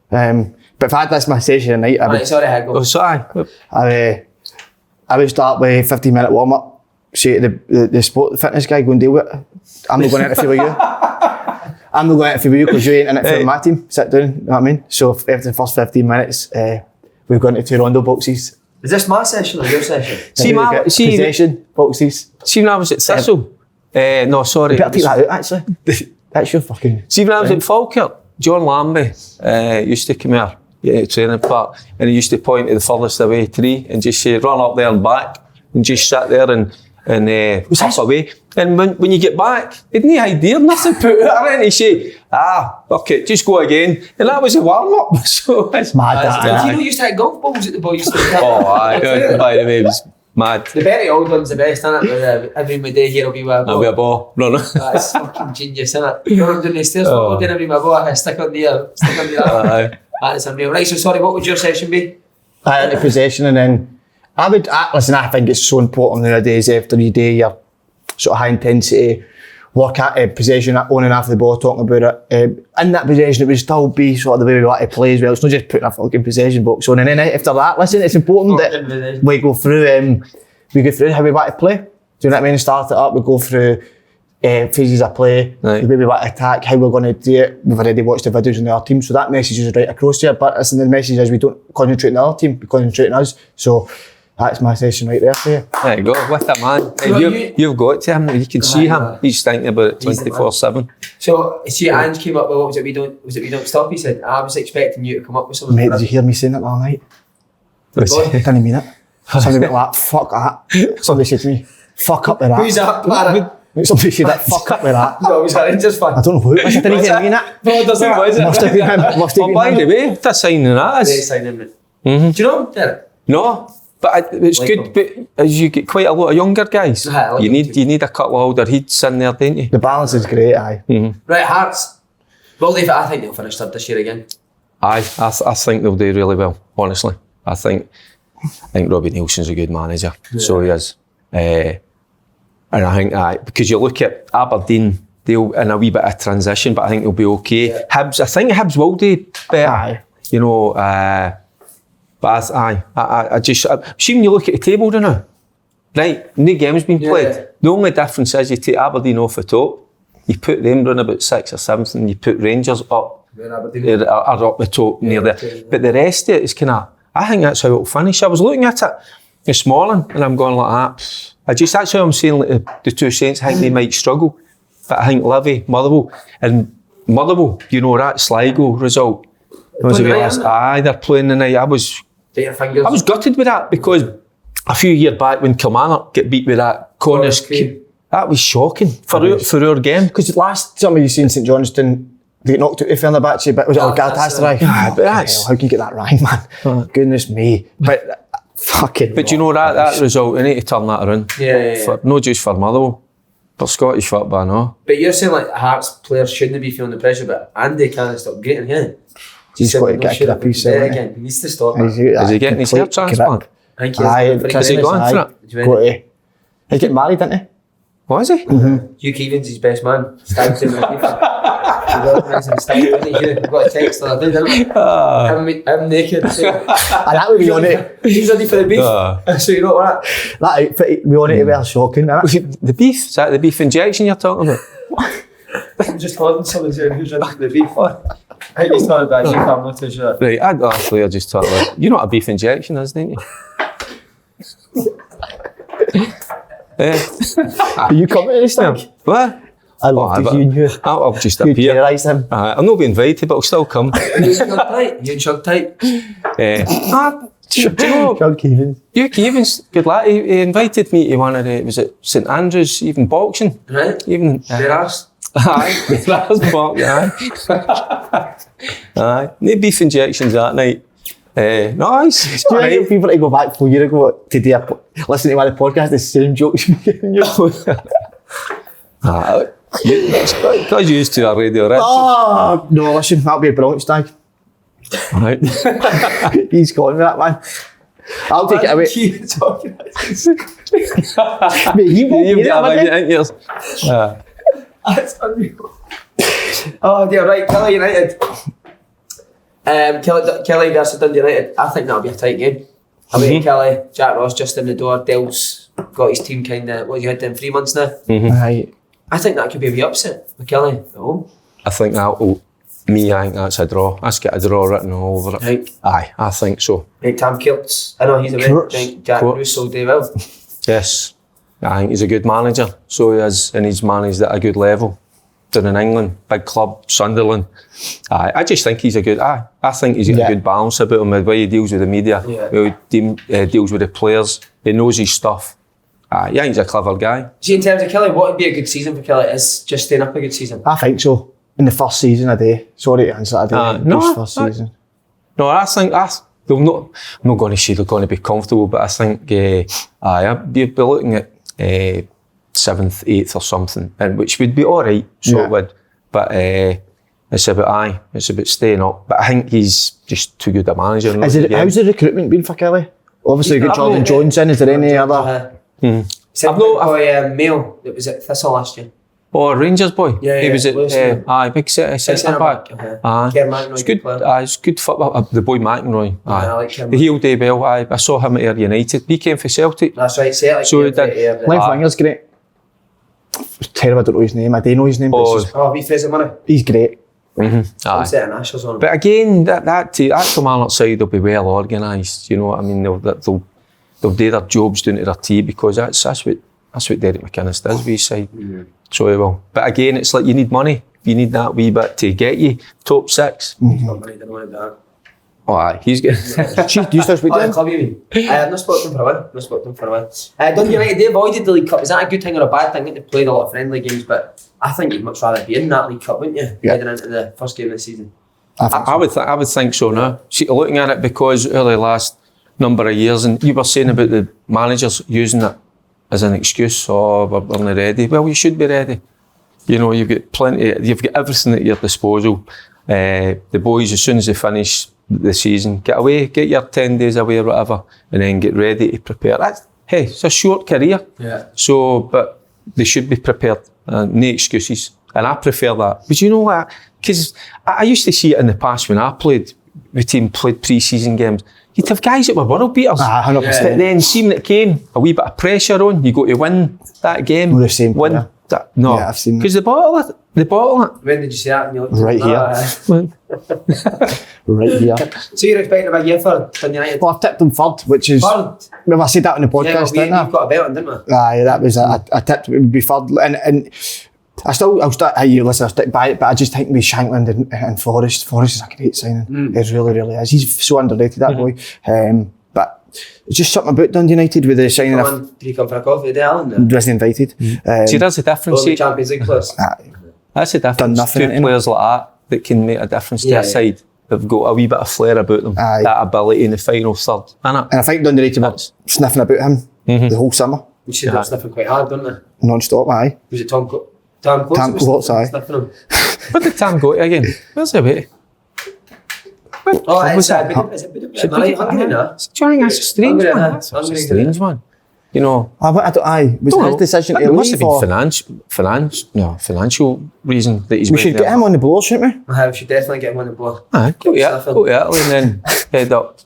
But if I had this my session tonight, Right, sorry, Hagel. Oh, sorry. I would start with a 15-minute warm up. Say to the sport fitness guy, go and deal with it. I'm not going to interfere with you. I'm not going to interfere with you because you ain't in it for my team. Sit down, you know what I mean? So after the first 15 minutes, we've gone to 2 rondo boxes. Is this my session or your session? Possession boxes. See when I was at Thistle. No, sorry. You better take that out, actually. That's your fucking... See when I was at Falkirk, John Lambie used to come here, to training park, and he used to point to the furthest away tree and just say, run up there and back, and just sit there and puff away. And when you get back, he had no idea, nothing put it in. He say, fuck it, just go again. And that was a warm up. So it's mad. You know, you used to hit golf balls at the boys. Used to hit. Oh, aye. By the way, it was mad. The very old one's the best, isn't it? Every my day here will be with a I'll ball. be a ball runner. That's fucking genius, isn't it? You're on doing the stairs, oh. Then every my ball, I stick on the arm. That's unreal. Right, so sorry, what would your session be? Into possession, and then I think it's so important nowadays after you do your sort of high intensity work at possession, on and after the ball, talking about it. In that possession, it would still be sort of the way we like to play as well. It's not just putting a fucking possession box on. And then after that, listen, it's important that we go through how we want to play. Do you know what I mean? Start it up, we go through phases of play, the way we want to attack, how we're going to do it. We've already watched the videos on the other team, so that message is right across here. But listen, the message is we don't concentrate on the other team, we concentrate on us. So That's my session right there for you. There you go, with the man. You've got to him, you can see him. He's thinking about it 24/7. So, see, Ange came up with, what was it, we don't stop, he said. I was expecting you to come up with something. Mate, did you hear me saying it last night? I didn't mean it. Somebody went like, fuck that. Somebody said to me, fuck up with that. Who's that, Clara? Somebody said that, fuck up with that. No, was that Rangers fan? I don't know who it was. I didn't even mean it. No, doesn't was it? Must have been him. Must have Well, been by him. the way, what a signing that They is. signed him. Do you know him, Derek? No, but it's Like good. him. But as you get quite a lot of younger guys, Aye, I like you him need too. a couple of older heads in there, don't you? The balance is great, aye. Right, Hearts. Well, I think they'll finish third this year again. Aye, I think they'll do really well. Honestly, I think Robbie Nielsen's a good manager. So he is. And I think because you look at Aberdeen, they'll in a wee bit of transition, but I think they'll be okay. Yeah. Hibs, I think Hibs will do better. Aye. You know, but I just see when you look at the table now, right? No game's been played. Yeah. The only difference is you take Aberdeen off the top, you put them round about 6th or 7th, and you put Rangers up. Are up the top near there. Yeah. But the rest of it is kind of, I think that's how it'll finish. I was looking at it this morning and I'm going like that. That's how I'm saying like the two Saints, I think they might struggle. But I think Livy, Motherwell, you know, that Sligo result. They're playing tonight. I was gutted with that because a few years back when Kilmarnock get beat with that corners, that was shocking for our game. Because last summer you seen St Johnstone, they get knocked out of Fenerbahce, but was it Galatasaray? Yeah, but that's... How can you get that right, man? Goodness me. But fucking... But you know that result, you need to turn that around. Yeah. Not just for Motherwell, for Scottish football, no. But you're saying like Hearts players shouldn't be feeling the pressure, but Andy can't stop getting him. He's got to get a piece of it. Again, he needs to stop. Is he getting his hair transplant? I think Has he gone for it? Got to. He get married, didn't he? What is he? Hugh Keevan's his best man. Stabbed him with I've got a text the other day, didn't I? I'm naked. And that would be on it. He's ready for the beef. So you know what? That outfit, we on it to be shocking, innit? The beef? Is that the beef injection you're talking about? I'm just holding someone saying who's ready for the beef. I think he's talking about you, I'm not too sure. Right, I'd actually just talk about, you know what a beef injection is, don't you? Are you coming to this thing? What? I love to see you. I'll just You appear. terrorise him. I'll not be invited, but I'll still come. You and Chug tight. Do you know, John Keevans. Hugh Keevans, good lad, he invited me to one of the, was it St Andrews, even boxing? Right. Even, Their arse. aye, that's boxing, aye. Aye, no beef injections that night. No, it's Do you alright. think people to go back 4 years ago to do listen to one of the podcasts, the same jokes you giving you? Because you used to a radio, right? Oh, no, listen, that'll be a brilliant stag. Right. He's gone with that, man. I'll take it away. Keep talking. Mate, he won't You've hear got it, about man. 8 years. That's unreal. Oh dear, right, Kelly United. Kelly versus Dundee United. I think that'll be a tight game. Away Kelly, Jack Ross just in the door. Dale's got his team kind of, what you had them 3 months now. Right. I think that could be a wee upset with Kelly at home. I think I think that's a draw. Let's get a draw written all over it. Right. Aye, I think so. Right, Tam Kiltz. I know he's away. Kurtz. I think Jack Kurtz. Bruce will do well. Yes. I think he's a good manager. So he is, and he's managed at a good level. Down in England, big club, Sunderland. Aye, I just think he's a good. I think he's got a good balance about him, the way he deals with the media, the way he deals with the players. He knows his stuff. I think he's a clever guy. See, in terms of Kelly, what would be a good season for Kelly? Is just staying up a good season? I think so. In the first season, I do. Sorry to answer that. I do. No, First season. No, I think they'll not. I'm not going to say they're going to be comfortable, but I think I'd be looking at 7th, 8th or something, and which would be all right. So it would, but it's about staying up. But I think he's just too good a manager. How's the recruitment been for Kelly? Obviously, you got Jordan Jones in. Is there any other? I've no Mail that was at Thistle last year. Oh, Rangers boy. Yeah, he was at big centre back. It's good. It's good football. The boy McEnroy. I like him. He'll do well. I saw him at Ayr United. He came for Celtic. That's right. Celtic. So he did. Left winger's great. It's terrible. I don't know his name. I do know his name. But we Fraser Money. he's great. I'm setting Ashers on him. But again, that Kilmarnock side will be well organised. You know what I mean? they'll do their jobs down to their T, because that's what Derek McInnes does with his side. So he will. But again, it's like you need money. You need that wee bit to get you top 6. Oh, aye, he's good. Do you still speak to him? Club, you mean? I've not spoken to him for a while. Dundee United, they avoided the League Cup. Is that a good thing or a bad thing? They played a lot of friendly games, but I think you'd much rather be in that League Cup, wouldn't you? Heading into the first game of the season. I would think so now. See, looking at it, because over the last number of years, and you were saying about the managers using it as an excuse, we're not ready. Well, you should be ready. You know, you've got everything at your disposal. The boys, as soon as they finish the season, get away, get your 10 days away or whatever, and then get ready to prepare. It's a short career. Yeah. So, but they should be prepared, no excuses. And I prefer that. But you know what? Because I used to see it in the past when I played, the team played pre-season games. You'd have guys that were world beaters. 100%. But then, seeing it came, a wee bit of pressure on, you got to win that game. We're the same player. No, yeah, I've seen because they bottle it. When did you see that? And you looked Right here. Right here. So you're expecting a big year for Dundee United? Well, I've tipped them third, which is... Third? Well, I said that on the podcast, Yeah, didn't I? we've got a belt on, didn't we? Aye, that was I tipped it would be third, and I'll stick by it, but I just think with Shankland and Forrest is a great signing. He really is. He's so underrated, that boy. But it's just something about Dundee United with the signing of... Did he come for a coffee today, Alan? Wasn't invited. See, that's the difference. Only Champions League players. That's the difference. Done nothing, Two players like that can make a difference to their side. They've got a wee bit of flair about them. Aye. That ability in the final third, innit? And I think Dundee United were sniffing about him the whole summer. We should have sniffing quite hard, don't they? Non-stop, aye. Was it Tom Coates? Tam Coates, aye. Sniffing him. What did Tam go to again? Where's the way? Oh, was it's that? Hungry now. That's a strange Hungry, one. huh? That's a Hungry, strange one. You know, Aye. Was it his decision to it must have leave, been or... financial reason that he's We went should there. get him on the blower, shouldn't we? We should definitely get him on the board. Aye, go to Italy and then head up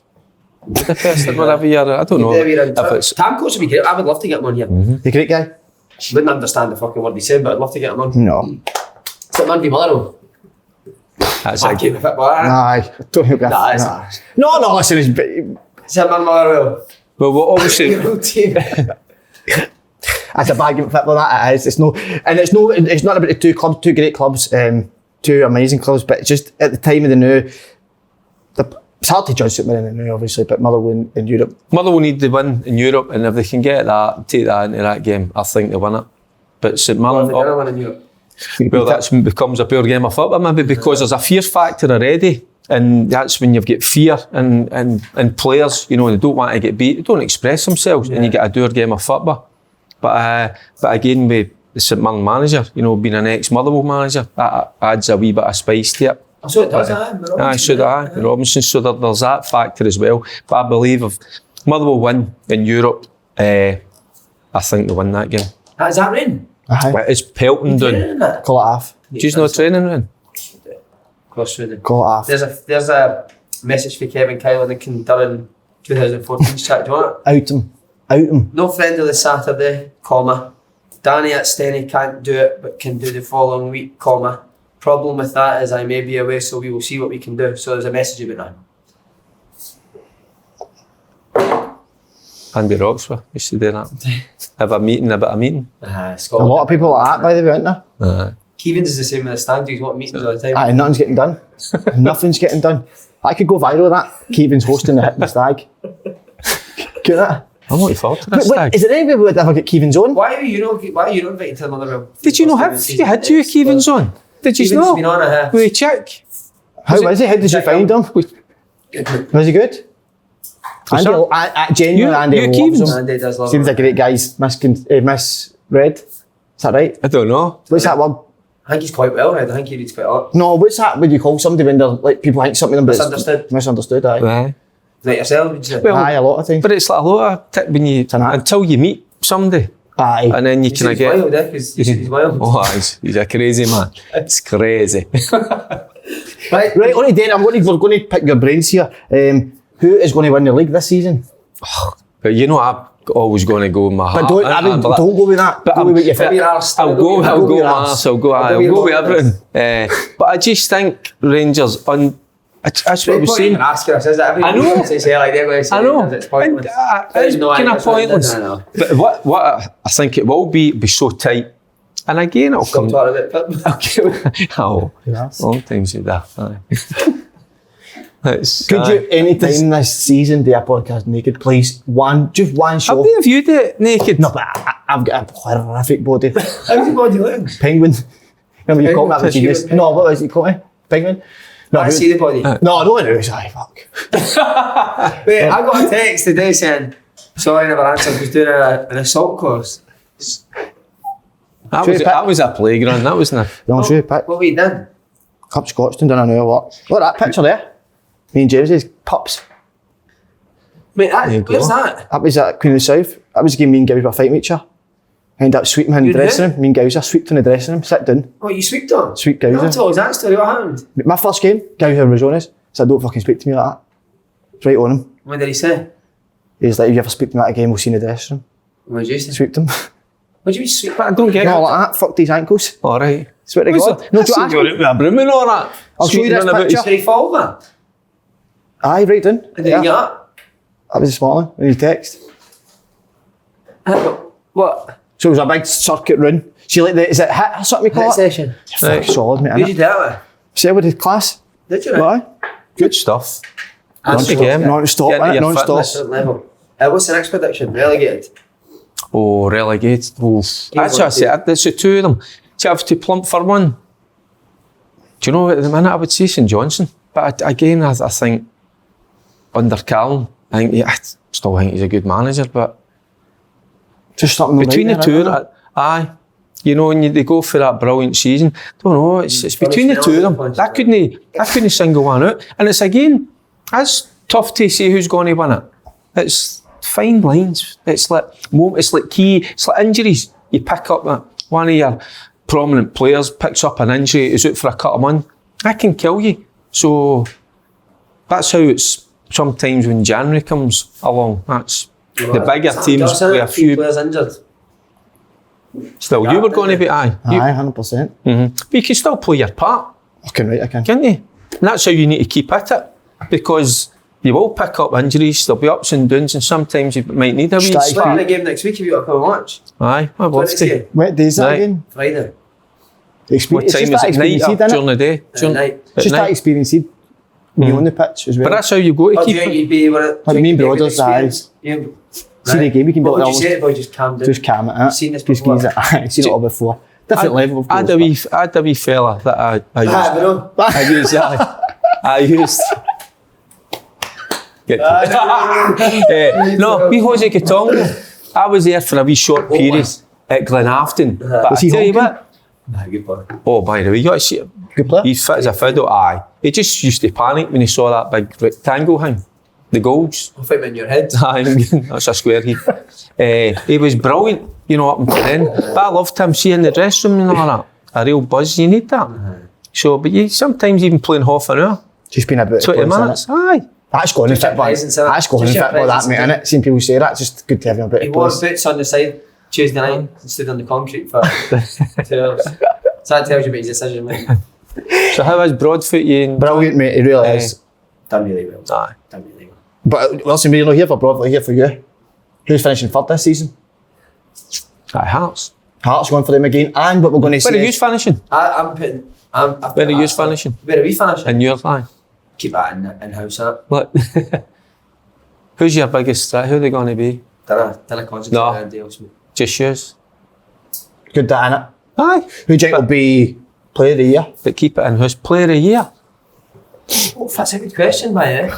Budapest or whatever year. I don't know if it's... Tam Coates would be great. I would love to get him on here. The great guy. Wouldn't understand the fucking word he's saying, but I'd love to get him on. No. It's like Mandy Motherwell. That's I like, keep the football. Aye. Don't think Nah, No, listen, it's... It's like Man Motherwell. well, what obviously... Your team. That's a bad game of football, that it is. It's not about the two clubs, two great clubs, two amazing clubs, but it's just at the time of the new, it's hard to judge something in the new, obviously, but Motherwell in Europe. Motherwell need to win in Europe, and if they can get that, take that into that game, I think they win it. But St Mirren, Well, win in Europe. well, that becomes a pure game of football, maybe, because there's a fear factor already, and that's when you've got fear and players, you know, they don't want to get beat, they don't express themselves, and you get a dour game of football. But again, with the St Mirren manager, you know, being an ex-Motherwell manager, that adds a wee bit of spice to it. So it does, Robinson. So there's that factor as well. But I believe if Motherwell win in Europe, I think they win that game. Is that rain? Aye. It's pelting down. Call it half. Do you know training rain? Cross through the... Call it half. There's a message for Kevin Kyle in the Cundurran 2014 chat. Do you want it? Out him. No friend of the Saturday, comma. Danny at Steny can't do it, but can do the following week, comma. Problem with that is I may be away, so we will see what we can do. So there's a message about that. Andy Roxburgh used to do that. Have a meeting about a meeting. A lot of people like that, by the way, aren't there? Keevins is the same with the stand. He's got meetings all the time. Aye, nothing's getting done. Nothing's getting done. I could go viral with that. Kevin's hosting the stag. Get that? I'm looking forward to this Wait, stag. is there anybody who would ever get Kevin's on? Why are you not invited to another? Did you know have you had you Kevin's on? Did you Kevin's know? been on it. With a chick. How was he? How did you find him? Was he good? Andy, genuinely, Andy you loves Kevin's? him. Andy does love Seems him. like a great guy. Misread. Is that right? I don't know. What's that word? I think he's quite well read. I think he reads quite a lot. No, what's that when you call somebody when they're like people think something of them, but Misunderstood. it's misunderstood, aye. Aye. Like yourself, would you say? Well, Aye, a lot of times. But it's like a lot of when you an act. until you meet somebody, Aye. and then you He's kind of get. wild, he's wild. Oh, he's a crazy man. It's crazy. Right. Right, only then we're going to pick your brains here. Who is going to win the league this season? But you know, I'm always going to go with my heart. But don't go with that. But go with what you but think. I'll go with Mars. I'll go with everything. But I just think Rangers That's what I was saying. Ask her, says that I know. Say like they're going to say I know. it's pointless. It's kind of pointless. But what I think it will be so tight. And again, it'll come. Talking about it. Oh, long time since that. Could you any time this season do a podcast naked, please? Just one show. Have you viewed it naked? No, but I've got a horrific body. How's your body looking? Penguin. Remember you called me that Penguin, genius? No, what was it called me? Penguin? No, I see the body. No, I don't know. It was fuck. Wait, I got a text today saying, sorry, I never answered, I was doing an assault course. That was a playground, that wasn't it? No, show you a pic. What were you doing? Cup Scotstoun, done an hour walk. Look at that picture there. Me and James's pups. Mate, you where's go. that? That was at Queen of the South. That was a game me and Gowser were fighting with each other. I ended up sweeping him in the You did? dressing room. Me and Gowser sweeped in the dressing room, sit down. Oh, you sweeped on? Sweep You Gowser. told us that story, what happened? My first game, Gowser was on us. So don't fucking speak to me like that. It's right on him. What did he say? He was like, if you ever speak to me at a game, we'll see in the dressing room. What did you say? Sweeped him. What do you mean sweep? But I don't get No, it. like that. Fucked his ankles. Alright. Swear to God. No, do you ask You're me? out with a broom and all that. I'll show you this picture. Did he fall that? Aye, right down. And did he get up? That was this morning when you text. What? So it was a big circuit run. See, like, is it hit or something we call Hit it? session. Fucking solid, mate. Who did you innit? do it with? See, with the class. Did you? Aye. Good stuff. That's the game. Non-stop, Get into innit? your Non-stop. fitness. Certain level. What's the next prediction? Relegated? Oh, relegated. Oh. That's what I said. That's the two of them. See, I have to plump for one. Do you know, at the minute I would say St Johnstone. But again, I think under Callum, I still think he's a good manager, but Just something between right the there, two, innit? aye. You know, when they go for that brilliant season, don't know, it's between the two of them. That couldn't single one out. And it's again, it's tough to say who's going to win it. It's fine lines. It's like injuries. You pick up that one of your prominent players picks up an injury, is out for a couple of months. That can kill you. So that's how it's sometimes when January comes along. That's the bigger teams with a few players injured. Still, you were going to be aye. Aye, 100%. But you can still play your part, I can. can't you? And that's how you need to keep at it, because you will pick up injuries. There'll be ups and downs, and sometimes you might need a wee Strike. Playing the spark. game next week if you got to come and watch. Aye, I would When's to. it? What day is that Right. again? Friday. What time is it? Night or during the day? At night. It's just that night. experience when you're on the pitch as well. But that's how you go to Oh, do keep you think it. you'd be able to... Like me and brothers, aye. See the game, you can be What like would you say to the boy, just calm down? just calm it out. Seen this Just before? ease it. Aye, seen it all before. Different level of I had a wee fella that I used. Ah, bro. I used. Get no, wee Jose Katonga. I was there for a wee short period at Glenafton. But I Was he tell you honking? what. Nah, good boy. Oh, by the way, you got to see him. Good player. He's fit as a fiddle. Aye. He just used to panic when he saw that big rectangle thing. The goals. I'll fit him in your head. Aye, that's a square head. He was brilliant, you know, up until then. But I loved him, seeing the dressing room and all that. A real buzz, you need that. So, but you sometimes even playing half an hour, Just been a bit 20 of minutes. Aye. That's going in Just your football. presence, innit? That's going in Just your football, that, presence, mate, innit? innit? Seeing people say that, it's just good to have a bit He of wore place. boots on the side Tuesday night and stood on the concrete for 2 hours. So that tells you about his decision, mate. So how is Broadfoot you? Brilliant, mate, he really Aye. is. Done really well. Aye. Done really well. But listen, we're not here for Broadfoot, we're here for you. Who's finishing third this season? Aye, Hearts. Hearts going for them again, and what we're going to say Where are you is- finishing? I'm putting... Where are you finishing? Where are we finishing? In your line. Keep that in-house, that. What? Who's your biggest threat? Who are they going to be? Didn't concentrate No. on anything else, mate. Just yours? Good that, innit? Aye. Who do you think will be player of the year? But keep it in house. Player of the year. Oh, that's a good question, man.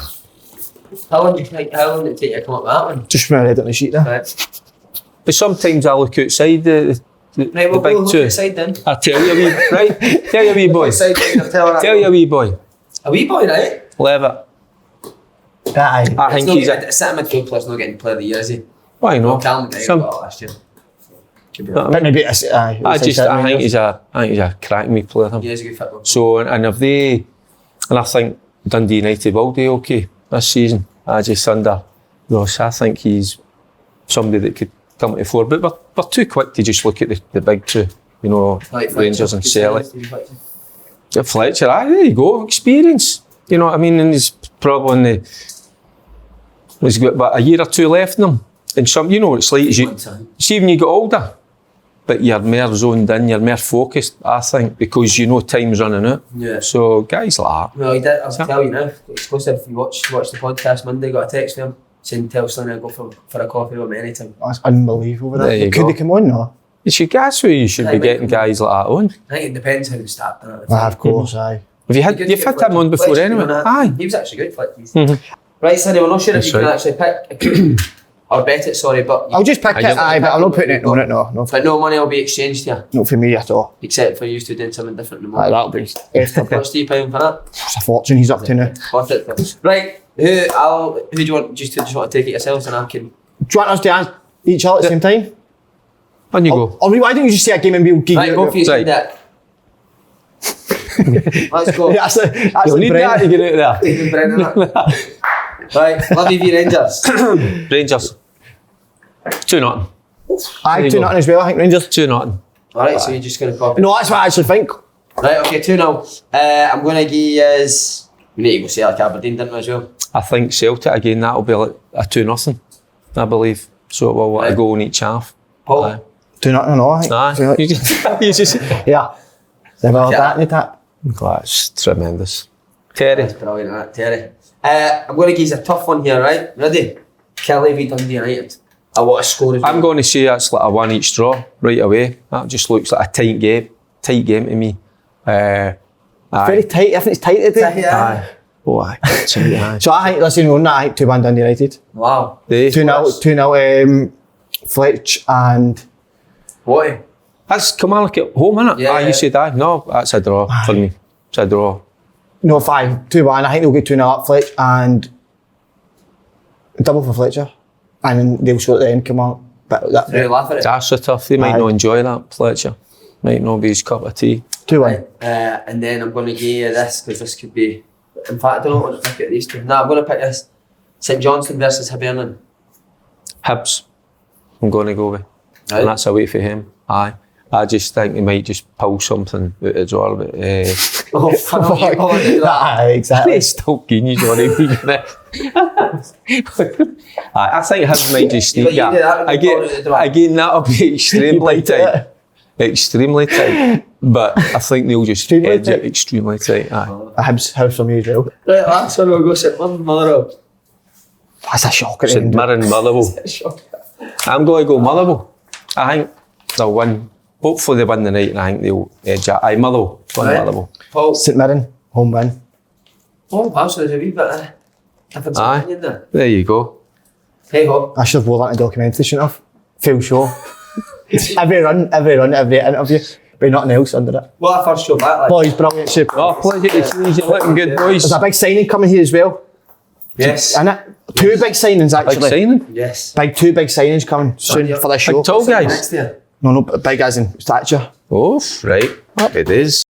How long did it take you to come up with that one? Just from my head on the sheet there. Right. But sometimes I look outside the Right, we'll big go two. outside then. I tell you, wee, right? Tell you, wee boy. Outside then, I'll tell her that. Tell you, wee boy. A wee boy, right? Levitt. Aye. I think he's a. Sitting midfield player's not getting player of the year, is he? Why No, not? Calum got Some- it last year. Could be No, right. I But mean, maybe it's, aye. I think he's a cracking wee player. Him. Yeah, he's a good footballer. So and if they, and I think Dundee United will do okay this season. I just under Ross. I think he's somebody that could come to the fore. But we're too quick to just look at the big two. You know, Like Rangers Fletcher. and Good Celtic. signing, Steve Fletcher. Yeah, Fletcher, aye, there you go, experience. You know what I mean? And he's probably he's got about a year or two left in him. And some, you know what it's like, see when you get older, but you're more zoned in, you're more focused, I think, because you know time's running out. Yeah. So guys like that. Well, he did. I'll tell you now. Exclusive. If you watch the podcast Monday, got a text from him saying tell Sonny I'll go for a coffee with me anytime. That's unbelievable. There you Could go. they come on? No. You should guess who you should be getting guys like that on. I think it depends how they start. Of course, aye. Have you had you've had him on before anyway? Aye. He was actually good. Right, Sonny, we're not sure if you can actually pick or bet it. Sorry, but I'll just pick it, aye, but I'm not putting it on it, no. But no money will be exchanged here, Not for me at all. except for you two doing something different in the Aye, morning. that'll be extra. What's £3 for that? It's a fortune he's up to now. Worth it. Right, who do you want? Just want to take it yourselves, and I can. Do you want us to ask each other at the same time? On you go. Or why don't you just say a game and we'll give Right, you... go for you, Dick. Let's go. That's You'll the need that to get out there. Even Brennan, right, love you, Rangers. Rangers. 2-0. Aye, There you 2-0 go. as well, I think, Rangers. 2-0. Alright, so you're just going to copy. No, that's what I actually think. Right, okay, 2-0. I'm going to give you. We need to go Celtic Aberdeen, didn't we, as well? I think Celtic again, that'll be like a 2-0, I believe. So we'll let a goal in each half. Paul? Aye. 2-0, no, I think. Aye. You just Yeah. Never Yeah. that, need that. That's tremendous. Terry. That's brilliant, that, Terry. I'm going to give you a tough one here, right? Ready? Kelly v Dundee United. I want to score as well. I'm going to say that's like a 1 each draw right away. That just looks like a tight game. Tight game to me. Aye. Very tight, I think it's tight today. Yeah. Oh, aye. Tight, aye. So I think, listen, on that, I think 2-1 Dundee United. Wow. They- 2-0, Fletch and... What? That's Kilmarnock at home, innit? Yeah, Aye, yeah. you said aye. No, that's a draw for me. It's a draw. No, 2-1. I think they'll get 2-0 up Fletch and... Double for Fletcher. And then they'll score at the end, come on. But that, Really laugh at it. That's so tough. They might Aye. not enjoy that, Fletcher. Might not be his cup of tea. 2-1. And then I'm going to give you this, because this could be. In fact, I don't want to pick out these two. No, I'm going to pick this. St Johnstone versus Hibernian. Hibs, I'm going to go with. Right. And that's away for him. Aye. I just think he might just pull something out the drawer. But, Oh, fuck. Aye, exactly. he's still keen, you don't even I think Hibs might just But sneak you do that when you pull it out the drawer. Again, that'll be extremely tight. Extremely tight. But I think they'll just Extremely edge it tight. extremely tight. Aye. A Hibs house for me as well. Right, last one we'll go St Motherwell. That's a shock at the St end. Mirren, Motherwell. I'm going to go Motherwell. I think they'll win. Hopefully they win the night and I think they'll edge it. Aye, Motherwell. Win Right. Motherwell. Paul. St Mirren, home win. Oh, wow, so there's a wee bit of difference Aye. of opinion there. There you go. Hey ho. I should have wore that in a documentary, shouldn't I have? Full show. every run, every interview. But nothing else under it. What a first show back, like. Boys, brilliant. Super. Oh, pleasure to see you looking good, boys. There's a big signing coming here as well. Yes. Isn't it? Two big signings Big actually. signing. Yes. Two big signings coming soon for this show. Big tall guys. Next year. No, but big as in stature. Oh, right. Happy days.